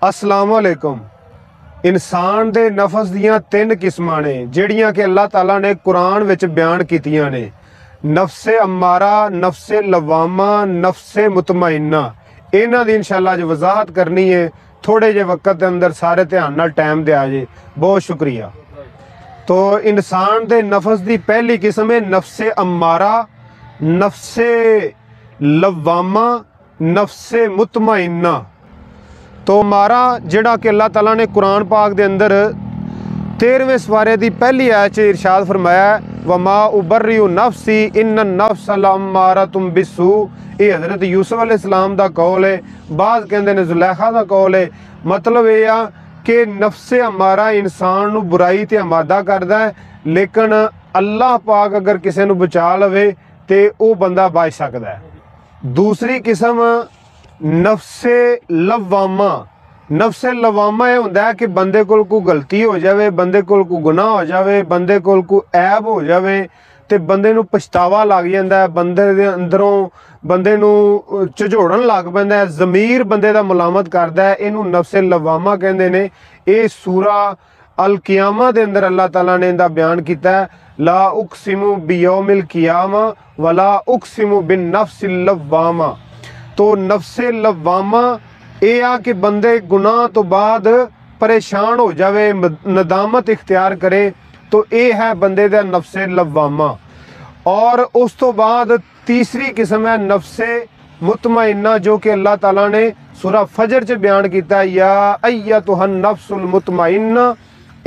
अस्सलाम वालेकुम। इंसान दे नफस दियां तीन किस्मां ने जिहड़ियां कि अल्लाह ताला ने कुरान विच बयान कीतियां ने। नफ्से अम्मारा, नफ्से लवामा, नफ्से मुतमइन्ना। इन्हां दी इंशाअल्लाह अज वजाहत करनी है थोड़े जे वक्त के अंदर। सारे ध्यान नाल टाइम दिया जे, बहुत शुक्रिया। तो इंसान दे नफस दी पहली किस्म है नफ्से अम्मारा, नफ्से लवामा, नफ्से मुतमइन्ना। तो मारा जिहड़ा कि अल्लाह ताला ने कुरान पाक दे अंदर 13वें सवारे दी पहली आयत च इरशाद फरमाया, वमा उबर्रिउ नफ्सी इन्न नफ्स लअम्मारतुम बिस्सू। ये हज़रत यूसुफ अलैहिस्सलाम दा कौल है, बाज़ कहंदे ने जुलैखा दा कौल है। मतलब ये आ कि नफ्से अम्मारा इंसान नू बुराई ते आमादा करदा है, लेकिन अल्लाह पाक अगर किसी नू बचा लवे तो वह बंदा बच सकदा है। दूसरी किस्म नफ्से लवामा। नफ्से लवामा यह होंदा है कि बंदे कोल कोई गलती हो जाए, बंदे कोल कोई गुनाह हो जाए, बंदे कोल कोई ऐब हो जाए तो बंदे नू पछतावा लग जाता है, बंदे दे अंदरों बंदे नू झिझोड़न लग पैंदा है, ज़मीर बंदे दा मुलामत करदा है। इनू नफ्से लवामा कहंदे ने। ये सूरा अल क़ियामा दे अंदर अल्लाह ताला ने इहदा बयान कीता है, ला उक़सिमु बियौमिल क़ियामा वला उक़सिमु बिन नफ्सिल लवामा। तो नफ्से लवामा यह आ कि बंदे गुनाह तो बाद परेशान हो जाए, नदामत इख्तियार करे, तो ये है बंदे दा नफ्से लवामा। और उस तो बाद तीसरी किस्म है नफ्से मुतमइन्ना, जो कि अल्लाह ताला ने सूरा फजर च बयान किया, या अय्यतुहन नफ्सुल मुतमइन्ना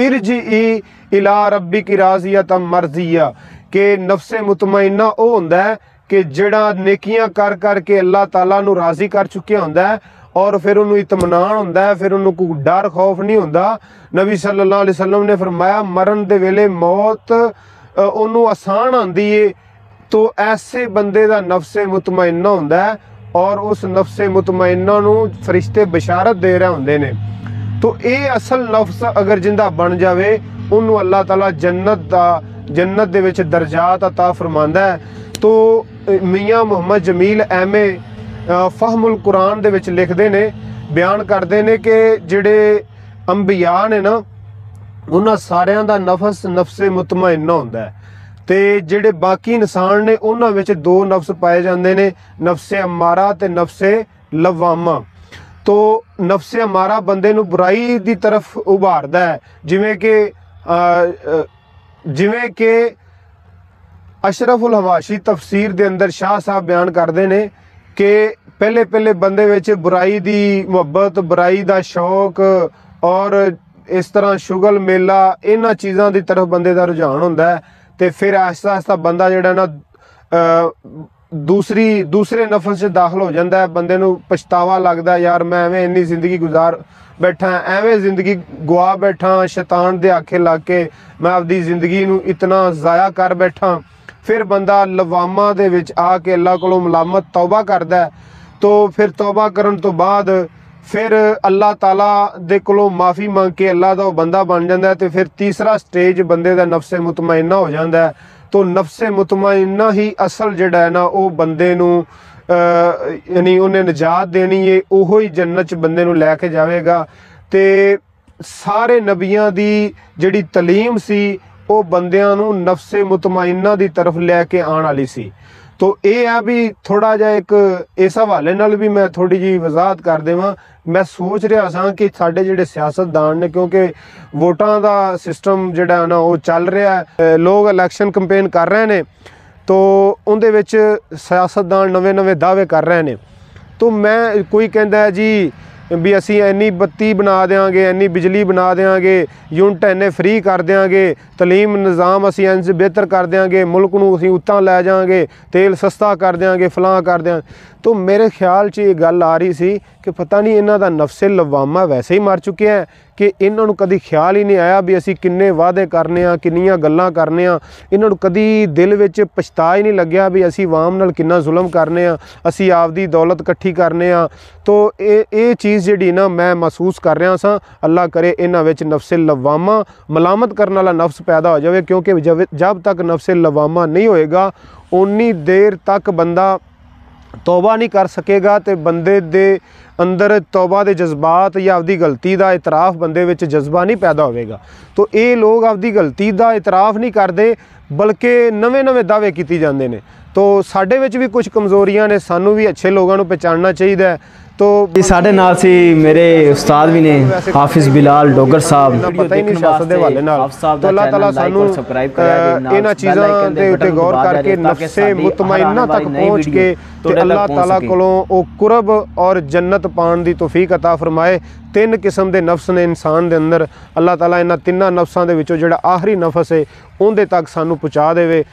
इरजिई इला रब्बिकी राज़ियतम मर्ज़िया। कि नफ्से मुतमइन्ना वो होंदा है कि जिहड़ा नेकियां कर करके अल्लाह ताला नू राज़ी कर चुकिया होंदा है, और फिर उन्होंने इतमान होंदा है, फिर उन्होंने कोई डर खौफ नहीं होंदा। नबी सल्लल्लाहु अलैहि वसल्लम ने फरमाया, मरण दे वेले मौत उन्होंने आसान आंदी है। तो ऐसे बंदे दा नफ्से मुतमइन्ना होंदा है, और उस नफ्से मुतमइन्ना नू फरिश्ते बशारत दे रहे होंदे ने। तो ये असल नफ्स अगर जिंदा बन जाए, उन्होंने अल्लाह ताला जन्नत दे विच दर्जात अता फरमांदा है। तो मियाँ मुहम्मद जमील एमे फहमुल कुरान दे विच लिखदे ने, बयान करते हैं कि जिहड़े अंबिया ने ना, उन्हां सारियां दा नफस नफ्से मुतमइन्ना होंदा है। ते जिहड़े बाकी इंसान ने उन्हां विच दो नफ्स पाए जांदे ने, नफ्से अम्मारा ते नफ्से लवामा। तो नफ्से अम्मारा बंदे नू बुराई दी तरफ उभारदा है, जिवें कि अशरफुल हवाशी तफसीर दे अंदर शाह साहब बयान करते हैं कि पहले पहले बंदे विच बुराई दी मुहब्बत, बुराई दा शौक और इस तरह शुगल मेला, इन्हां चीज़ों की तरफ बंदे दा रुझान होंदा है। तो फिर आहिस्ता आहिस्ता बंदा जिहड़ा ना दूसरे नफस च दाखिल हो जाता है। बंदे नू पछतावा लगता है, यार मैं एवें इन्नी जिंदगी गुजार बैठा, एवें जिंदगी गुआ बैठा, शैतान दे आखे लग के मैं आपदी जिंदगी नू इतना ज़ाया कर बैठा। फिर बंदा लवामा दे विच आके अल्लाह कोलों मलामत तौबा करदा है। तो फिर तौबा करन तो बाद फिर अल्लाह ताला दे कोलों माफ़ी मंग के अल्लाह दा बंदा बन जाता है। तो फिर तीसरा स्टेज बंदे दा नफ्से मुतमइन्ना हो जाता है। तो नफ्से मुतमइन्ना ही असल जिहड़ा है ना, वो बंदे नू यानी उन्हें निजात देनी है, ओहो ही जन्नत च बंदे नू लैके जाएगा। तो सारे नबियां दी जिहड़ी तलीम सी, वो बंदियां नू नफ्से मुतमइन्ना दी तरफ लैके आने वाली सी। तो ये है भी थोड़ा जा एक इस हवाले नाल भी मैं थोड़ी जी वजाहत कर देवां। मैं सोच रहा सा कि साडे जिहड़े सियासतदान ने, क्योंकि वोटां दा सिस्टम जिहड़ा है ना वो चल रहा है, लोग इलैक्शन कंपेन कर रहे हैं, तो उहदे विच सियासतदान नवे नवे दावे कर रहे हैं। तो मैं कोई कहंदा है जी भी असी इन्नी बत्ती बना देंगे, इन्नी बिजली बना देंगे, यूनिट इन्ने फ्री कर देंगे, तलीम निज़ाम असी इंज बेहतर कर देंगे, मुल्क नूं असी उत्तां लै जाएंगे, तेल सस्ता कर देंगे, फलां कर देंगे। तो मेरे ख्याल च ये गल आ रही सी कि पता नहीं इन्हां दा नफ्से लवामा वैसे ही मर चुके हैं कि इन्हां नूं कदी ख्याल ही नहीं आया भी असी किन्ने वादे करने आ, किन्नियां गल्लां करने आ। इन्हां नूं कदी दिल विच पछता ही नहीं लग्या भी असी आवाम नाल किन्ना जुल्म करने आ, असी आपदी दौलत इकट्ठी करने आ। तो ये चीज़ जिहड़ी ना मैं महसूस कर रहा सा, अल्लाह करे इन्हां विच नफ्से लवामा मलामत करने वाला नफ्स पैदा हो जाए। क्योंकि जब तक नफ्से लवामा नहीं होएगा, उन्नी देर तक बंदा तौबा नहीं कर सकेगा तो बंदे दे अंदर तौबा के जज्बात या आपकी गलती का इतराफ़ बंदे विच जज्बा नहीं पैदा होगा। तो ये लोग आपकी गलती का इतराफ़ नहीं करते बल्कि नवे नवे दावे किए जाते हैं। तो साढ़े विच भी कुछ कमज़ोरियां ने, सानू भी अच्छे लोगों को पहचानना चाहिए। तो साढ़े नाल सी मेरे उस्ताद भी ने हाफिज़ बिलाल डोगर साहब, पता ही नहीं सियासत के हवाले नाल। तो अल्लाह ताला सानू इन्हां चीज़ां दे उत्ते गौर करके नफ्से मुतमइन्ना तक पहुँच के ते अल्लाह ताला कोलों ओ कुरब और जन्नत पाण दी तौफीक अता फरमाए। तीन किस्म के नफ्स ने इंसान के अंदर, अल्लाह ताला इन्हां तिन्नां नफ्सां दे विचों जिहड़ा आखिरी नफ्स है उहदे तक सानू पहुँचा देवे।